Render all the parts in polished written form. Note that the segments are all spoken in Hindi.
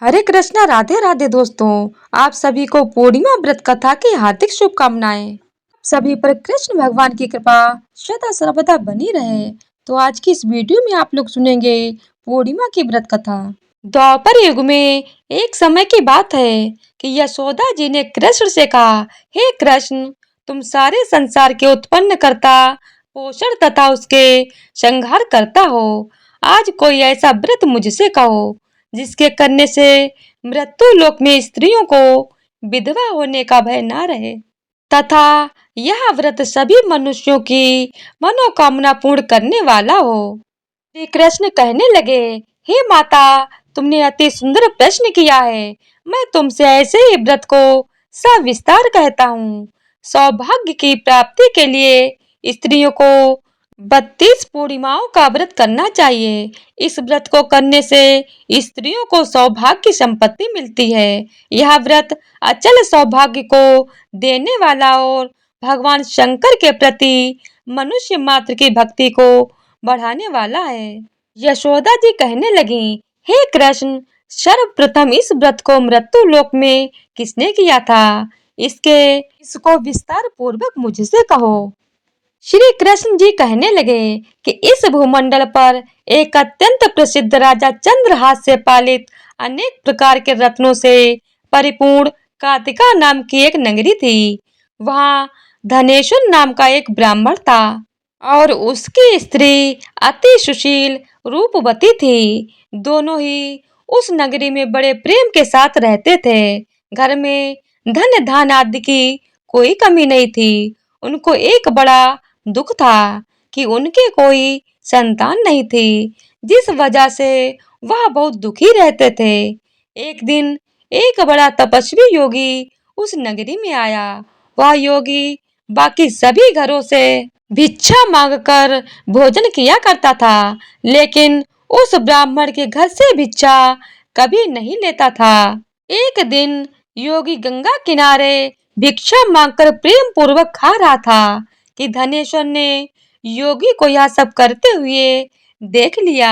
हरे कृष्णा, राधे राधे दोस्तों। आप सभी को पूर्णिमा व्रत कथा की हार्दिक शुभकामनाएं। सभी पर कृष्ण भगवान की कृपा सदा सर्वदा बनी रहे। तो आज की इस वीडियो में आप लोग सुनेंगे पूर्णिमा की व्रत कथा। द्वापर युग में एक समय की बात है कि यशोदा जी ने कृष्ण से कहा, हे कृष्ण, तुम सारे संसार के उत्पन्न करता, पोषण तथा उसके संहार करता हो। आज कोई ऐसा व्रत मुझसे कहो जिसके करने से मृत्यु लोक में स्त्रियों को विधवा होने का भय न रहे तथा यह व्रत सभी मनुष्यों की मनोकामना पूर्ण करने वाला हो। श्री कृष्ण कहने लगे, हे माता, तुमने अति सुंदर प्रश्न किया है। मैं तुमसे ऐसे ही व्रत को सविस्तार कहता हूँ। सौभाग्य की प्राप्ति के लिए स्त्रियों को 32 पूर्णिमाओं का व्रत करना चाहिए। इस व्रत को करने से स्त्रियों को सौभाग्य की संपत्ति मिलती है। यह व्रत अचल सौभाग्य को देने वाला और भगवान शंकर के प्रति मनुष्य मात्र की भक्ति को बढ़ाने वाला है। यशोदा जी कहने लगी, हे कृष्ण, सर्वप्रथम इस व्रत को मृत्यु लोक में किसने किया था? इसको विस्तार पूर्वक मुझसे कहो। श्री कृष्ण जी कहने लगे कि इस भूमंडल पर एक अत्यंत प्रसिद्ध राजा चंद्रहास से पालित अनेक प्रकार के रत्नों से परिपूर्ण कार्तिका नाम की एक नगरी थी। वहाँ धनेश्वर नाम का एक ब्राह्मण था और उसकी स्त्री अति सुशील रूपवती थी। दोनों ही उस नगरी में बड़े प्रेम के साथ रहते थे। घर में धन धान आदि की कोई कमी नहीं थी। उनको एक बड़ा दुख था कि उनके कोई संतान नहीं थी, जिस वजह से वह बहुत दुखी रहते थे। एक दिन एक बड़ा तपस्वी योगी उस नगरी में आया। वह योगी बाकी सभी घरों से भिक्षा मांगकर भोजन किया करता था, लेकिन उस ब्राह्मण के घर से भिक्षा कभी नहीं लेता था। एक दिन योगी गंगा किनारे भिक्षा मांगकर प्रेम पूर्वक खा रहा था कि धनेश्वर ने योगी को यह सब करते हुए देख लिया।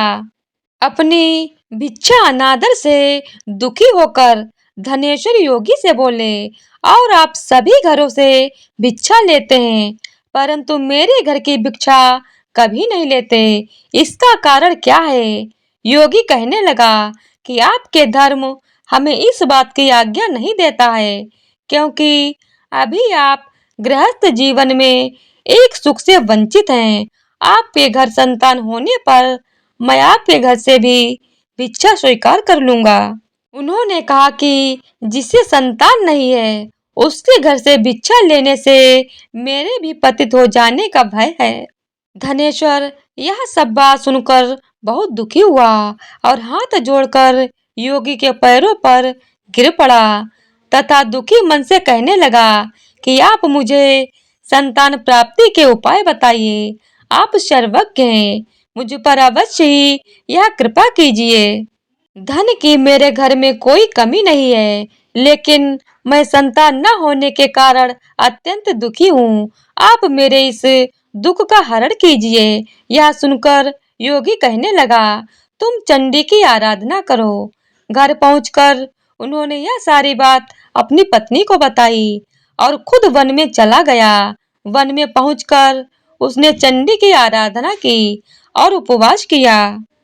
अपनी भिक्षा अनादर से दुखी होकर धनेश्वर योगी से बोले, और आप सभी घरों से भिक्षा लेते हैं, परंतु मेरे घर की भिक्षा कभी नहीं लेते। इसका कारण क्या है? योगी कहने लगा कि आपके धर्म हमें इस बात की आज्ञा नहीं देता है, क्योंकि अभी आप गृहस्थ जीवन में एक सुख से वंचित हैं। आपके घर संतान होने पर मैं आपके घर से भी भिक्षा स्वीकार कर लूंगा। उन्होंने कहा कि जिसे संतान नहीं है, उसके घर से भिक्षा लेने से मेरे भी पतित हो जाने का भय है। धनेश्वर यह सब बात सुनकर बहुत दुखी हुआ और हाथ जोड़कर योगी के पैरों पर गिर पड़ा तथा दुखी मन से कहने लगा कि आप मुझे संतान प्राप्ति के उपाय बताइए। आप सर्वज्ञ हैं, मुझ पर अवश्य ही यह कृपा कीजिए। धन की मेरे घर में कोई कमी नहीं है, लेकिन मैं संतान न होने के कारण अत्यंत दुखी हूँ। आप मेरे इस दुख का हरण कीजिए। यह सुनकर योगी कहने लगा, तुम चंडी की आराधना करो। घर पहुंचकर उन्होंने यह सारी बात अपनी पत्नी को बताई और खुद वन में चला गया। वन में पहुंचकर उसने चंडी की आराधना की और उपवास किया।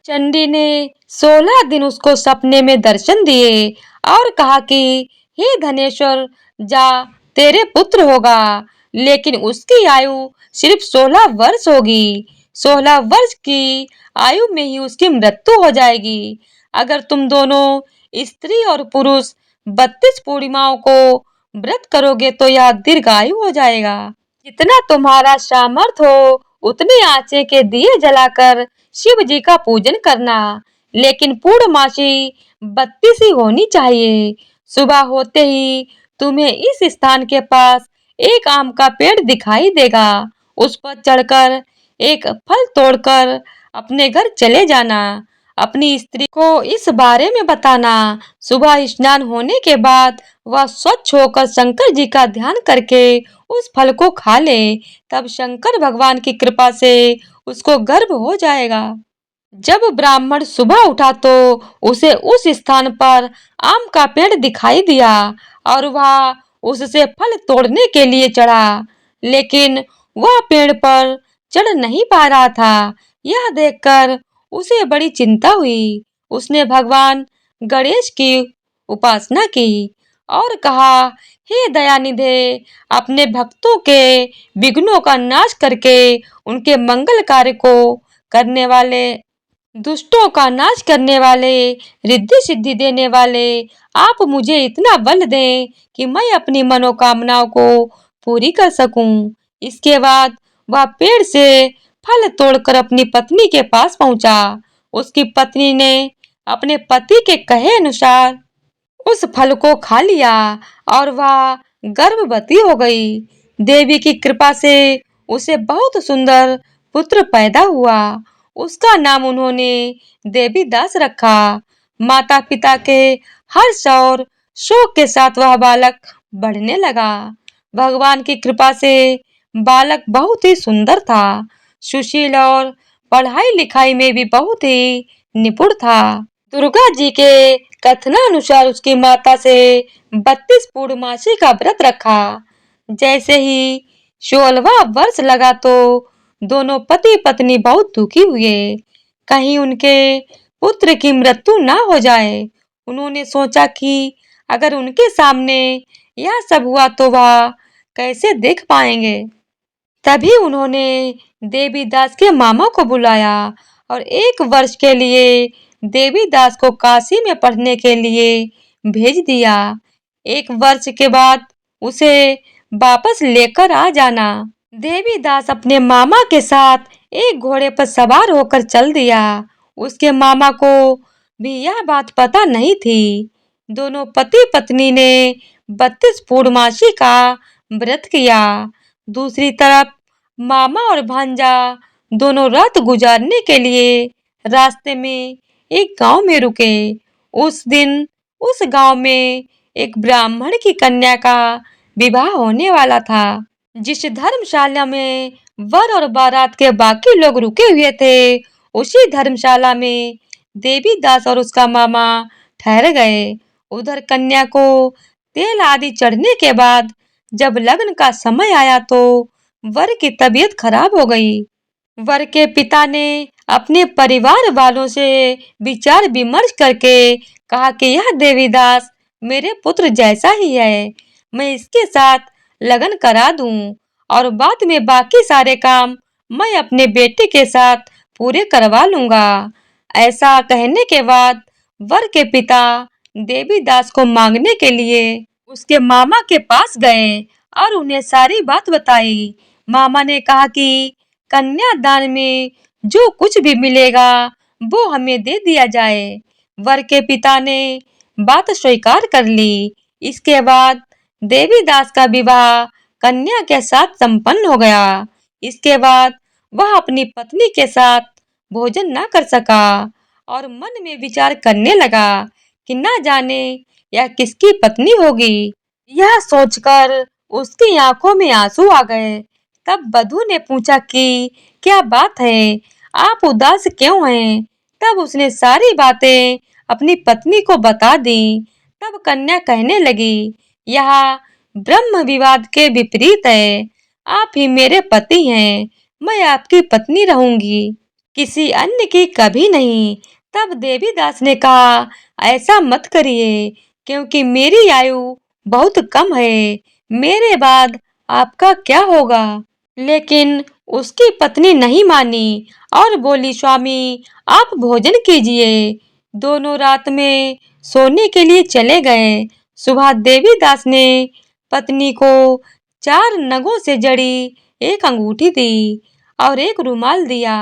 चंडी ने 16 दिन उसको सपने में दर्शन दिए और कहा कि हे धनेश्वर, जा, तेरे पुत्र होगा, लेकिन उसकी आयु सिर्फ 16 वर्ष होगी। 16 वर्ष की आयु में ही उसकी मृत्यु हो जाएगी। अगर तुम दोनों स्त्री और पुरुष 32 पूर्णिमाओं को व्रत करोगे तो यह दीर्घायु हो जाएगा। जितना तुम्हारा सामर्थ हो उतने आंचे के दिए जलाकर शिव जी का पूजन करना, लेकिन पूर्णमासी 32 ही होनी चाहिए। सुबह होते ही तुम्हें इस स्थान के पास एक आम का पेड़ दिखाई देगा। उस पर चढ़कर एक फल तोड़कर अपने घर चले जाना। अपनी स्त्री को इस बारे में बताना। सुबह स्नान होने के बाद वह स्वच्छ होकर शंकर जी का ध्यान करके उस फल को खा ले। तब शंकर भगवान की कृपा से उसको गर्भ हो जाएगा। जब ब्राह्मण सुबह उठा तो उसे उस स्थान पर आम का पेड़ दिखाई दिया और वह उससे फल तोड़ने के लिए चढ़ा, लेकिन वह पेड़ पर चढ़ नहीं पा रहा था। यह देखकर उसे बड़ी चिंता हुई। उसने भगवान गणेश की उपासना की और कहा, हे दयानिधे, अपने भक्तों के विघ्नों का नाश करके उनके मंगल कार्य को करने वाले, दुष्टों का नाश करने वाले, रिद्धि सिद्धि देने वाले, आप मुझे इतना बल दें कि मैं अपनी मनोकामनाओं को पूरी कर सकूं। इसके बाद वह पेड़ से फल तोड़कर अपनी पत्नी के पास पहुंचा। उसकी पत्नी ने अपने पति के कहे अनुसार उस फल को खा लिया और वह गर्भवती हो गई। देवी की कृपा से उसे बहुत सुंदर पुत्र पैदा हुआ। उसका नाम उन्होंने देवी दास रखा। माता पिता के हर्ष और शोक के साथ वह बालक बढ़ने लगा। भगवान की कृपा से बालक बहुत ही सुंदर था, सुशील और पढ़ाई लिखाई में भी बहुत ही निपुण था। दुर्गा जी के कथनानुसार उसकी माता से 32 पूर्णमासी का व्रत रखा। जैसे ही 16वां वर्ष लगा तो दोनों पति पत्नी बहुत दुखी हुए, कहीं उनके पुत्र की मृत्यु ना हो जाए। उन्होंने सोचा कि अगर उनके सामने यह सब हुआ तो वह कैसे देख पाएंगे। तभी उन्होंने देवीदास के मामा को बुलाया और 1 वर्ष के लिए देवीदास को काशी में पढ़ने के लिए भेज दिया। 1 वर्ष के बाद उसे वापस लेकर आ जाना। देवीदास अपने मामा के साथ एक घोड़े पर सवार होकर चल दिया। उसके मामा को भी यह बात पता नहीं थी। दोनों पति पत्नी ने 32 पूर्णमासी का व्रत किया। दूसरी तरफ मामा और भांजा दोनों रात गुजारने के लिए रास्ते में एक गांव में रुके। उस दिन उस गांव में एक ब्राह्मण की कन्या का विवाह होने वाला था। जिस धर्मशाला में वर और बारात के बाकी लोग रुके हुए थे, उसी धर्मशाला में देवीदास और उसका मामा ठहर गए। उधर कन्या को तेल आदि चढ़ने के बाद जब लगन का समय आया तो वर की तबीयत खराब हो गई। वर के पिता ने अपने परिवार वालों से विचार विमर्श करके कहा कि यह देवीदास मेरे पुत्र जैसा ही है, मैं इसके साथ लगन करा दूं और बाद में बाकी सारे काम मैं अपने बेटे के साथ पूरे करवा लूंगा। ऐसा कहने के बाद वर के पिता देवीदास को मांगने के लिए उसके मामा के पास गए और उन्हें सारी बात बताई। मामा ने कहा कि कन्यादान में जो कुछ भी मिलेगा वो हमें दे दिया जाए। वर के पिता ने बात स्वीकार कर ली। इसके बाद देवीदास का विवाह कन्या के साथ संपन्न हो गया। इसके बाद वह अपनी पत्नी के साथ भोजन न कर सका और मन में विचार करने लगा कि न जाने यह किसकी पत्नी होगी। यह सोचकर उसकी आंखों में आंसू आ गए। तब वधू ने पूछा कि क्या बात है, आप उदास क्यों हैं? तब उसने सारी बातें अपनी पत्नी को बता दी। तब कन्या कहने लगी, यह ब्रह्म विवाद के विपरीत है। आप ही मेरे पति हैं, मैं आपकी पत्नी रहूंगी, किसी अन्य की कभी नहीं। तब देवीदास ने कहा, ऐसा मत करिए, क्योंकि मेरी आयु बहुत कम है, मेरे बाद आपका क्या होगा? लेकिन उसकी पत्नी नहीं मानी और बोली, स्वामी आप भोजन कीजिए। दोनों रात में सोने के लिए चले गए। सुबह देवीदास ने पत्नी को 4 नगों से जड़ी एक अंगूठी दी और एक रुमाल दिया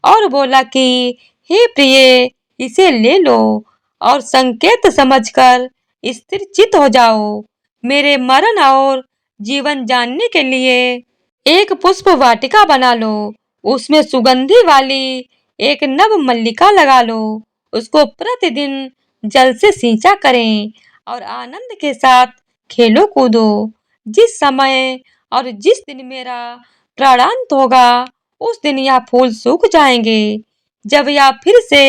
और बोला कि हे प्रिय, इसे ले लो और संकेत समझकर स्थिर चित हो जाओ। मेरे मरण और जीवन जानने के लिए एक पुष्प वाटिका बना लो, उसमें सुगंधि वाली एक नव मल्लिका लगा लो, उसको प्रतिदिन जल से सींचा करें और आनंद के साथ खेलो कूदो। जिस समय और जिस दिन मेरा प्राणांत होगा उस दिन यह फूल सूख जाएंगे। जब यह फिर से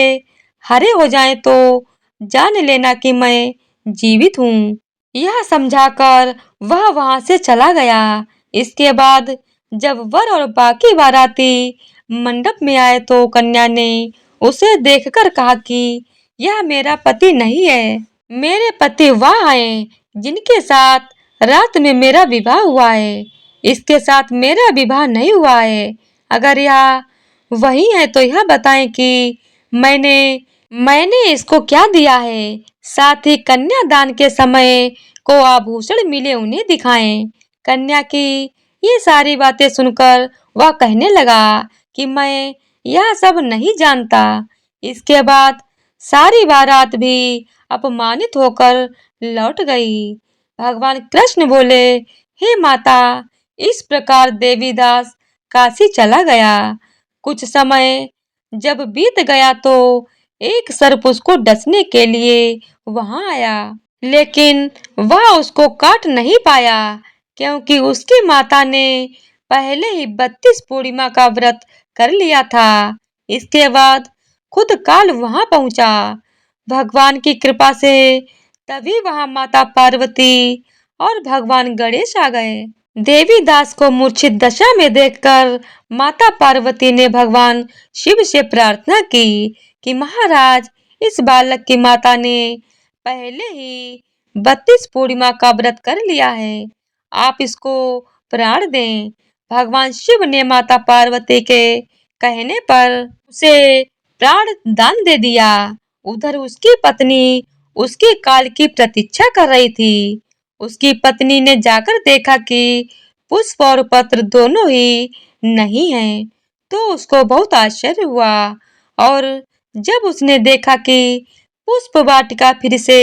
हरे हो जाएं तो जान लेना कि मैं जीवित हूँ। यह समझाकर वह वहां से चला गया। इसके बाद जब वर और बाकी बाराती मंडप में आए तो कन्या ने उसे देखकर कहा कि यह मेरा पति नहीं है। मेरे पति वह हैं जिनके साथ रात में मेरा विवाह हुआ है। इसके साथ मेरा विवाह नहीं हुआ है। अगर यह वही है तो यह बताएं कि मैंने मैंने इसको क्या दिया है। साथ ही कन्यादान के समय को आभूषण मिले उन्हें दिखाएं। कन्या की ये सारी बातें सुनकर वह कहने लगा कि मैं यह सब नहीं जानता। इसके बाद सारी बारात भी अपमानित होकर लौट गई। भगवान कृष्ण बोले, हे माता, इस प्रकार देवीदास काशी चला गया। कुछ समय जब बीत गया तो एक सर्प उसको डसने के लिए वहां आया, लेकिन वह उसको काट नहीं पाया क्योंकि उसकी माता ने पहले ही 32 पूर्णिमा का व्रत कर लिया था। इसके बाद खुद काल वहां पहुंचा। भगवान की कृपा से तभी वहां माता पार्वती और भगवान गणेश आ गए। देवीदास को मूर्छित दशा में देखकर माता पार्वती ने भगवान शिव से प्रार्थना की कि महाराज, इस बालक की माता ने पहले ही 32 पूर्णिमा का व्रत कर लिया है, आप इसको प्राण दें। भगवान शिव ने माता पार्वती के कहने पर उसे प्राण दान दे दिया। उधर उसकी पत्नी उसके काल की प्रतीक्षा कर रही थी। उसकी पत्नी ने जाकर देखा कि पुष्प और पत्र दोनों ही नहीं हैं, तो उसको बहुत आश्चर्य हुआ। और जब उसने देखा कि पुष्प वाटिका फिर से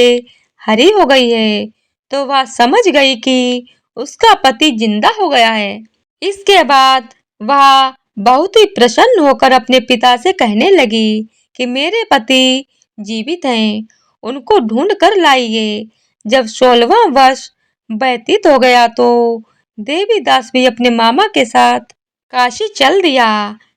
हरी हो गई है, तो वह समझ गई कि उसका पति जिंदा हो गया है। इसके बाद वह बहुत ही प्रसन्न होकर अपने पिता से कहने लगी कि मेरे पति जीवित हैं, उनको ढूंढ कर लाइए। जब 16वां वर्ष व्यतीत हो गया तो देवीदास भी अपने मामा के साथ काशी चल दिया।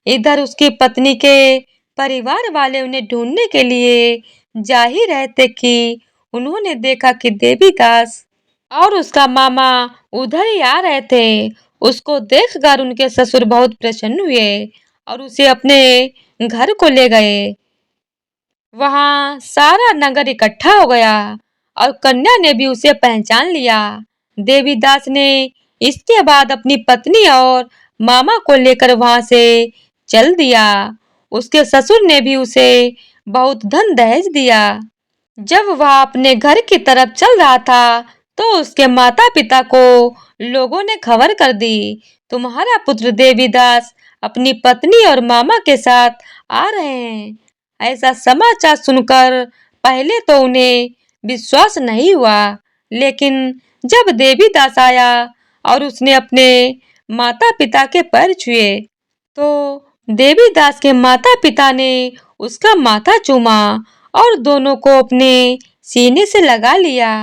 इधर उसकी पत्नी के परिवार वाले उन्हें ढूंढने के लिए जा ही रहे थे कि उन्होंने देखा कि देवीदास और उसका मामा उधर ही आ रहे थे। उसको देखकर उनके ससुर बहुत प्रसन्न हुए और उसे अपने घर को ले गए। वहां सारा नगर इकट्ठा हो गया और कन्या ने भी उसे पहचान लिया। देवीदास ने इसके बाद अपनी पत्नी और मामा को लेकर वहां से चल दिया। उसके ससुर ने भी उसे बहुत धन दहेज दिया। जब वह अपने घर की तरफ चल रहा था तो उसके माता पिता को लोगों ने खबर कर दी, तुम्हारा पुत्र देवीदास अपनी पत्नी और मामा के साथ आ रहे हैं। ऐसा समाचार सुनकर पहले तो उन्हें विश्वास नहीं हुआ, लेकिन जब देवीदास आया और उसने अपने माता पिता के पैर छुए तो देवीदास के माता पिता ने उसका माथा चूमा और दोनों को अपने सीने से लगा लिया।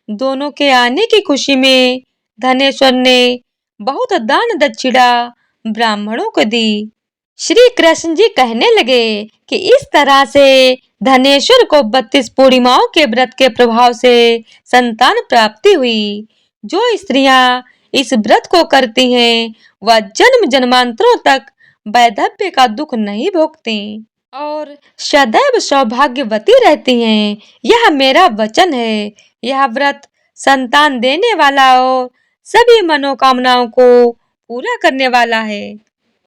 दोनों के आने की खुशी में धनेश्वर ने बहुत दान दक्षिणा ब्राह्मणों को दी। श्री कृष्ण जी कहने लगे कि इस तरह से धनेश्वर को 32 पूर्णिमाओं के व्रत के प्रभाव से संतान प्राप्ति हुई। जो स्त्रियां इस व्रत को करती हैं वह जन्म जन्मांतरों तक वैधव्य का दुख नहीं भोगती और सदैव सौभाग्यवती रहती हैं। यह मेरा वचन है। यह व्रत संतान देने वाला और सभी मनोकामनाओं को पूरा करने वाला है।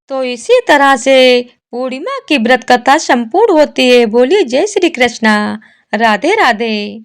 तो इसी तरह से पूर्णिमा की व्रत कथा संपूर्ण होती है। बोलिए जय श्री कृष्णा। राधे राधे।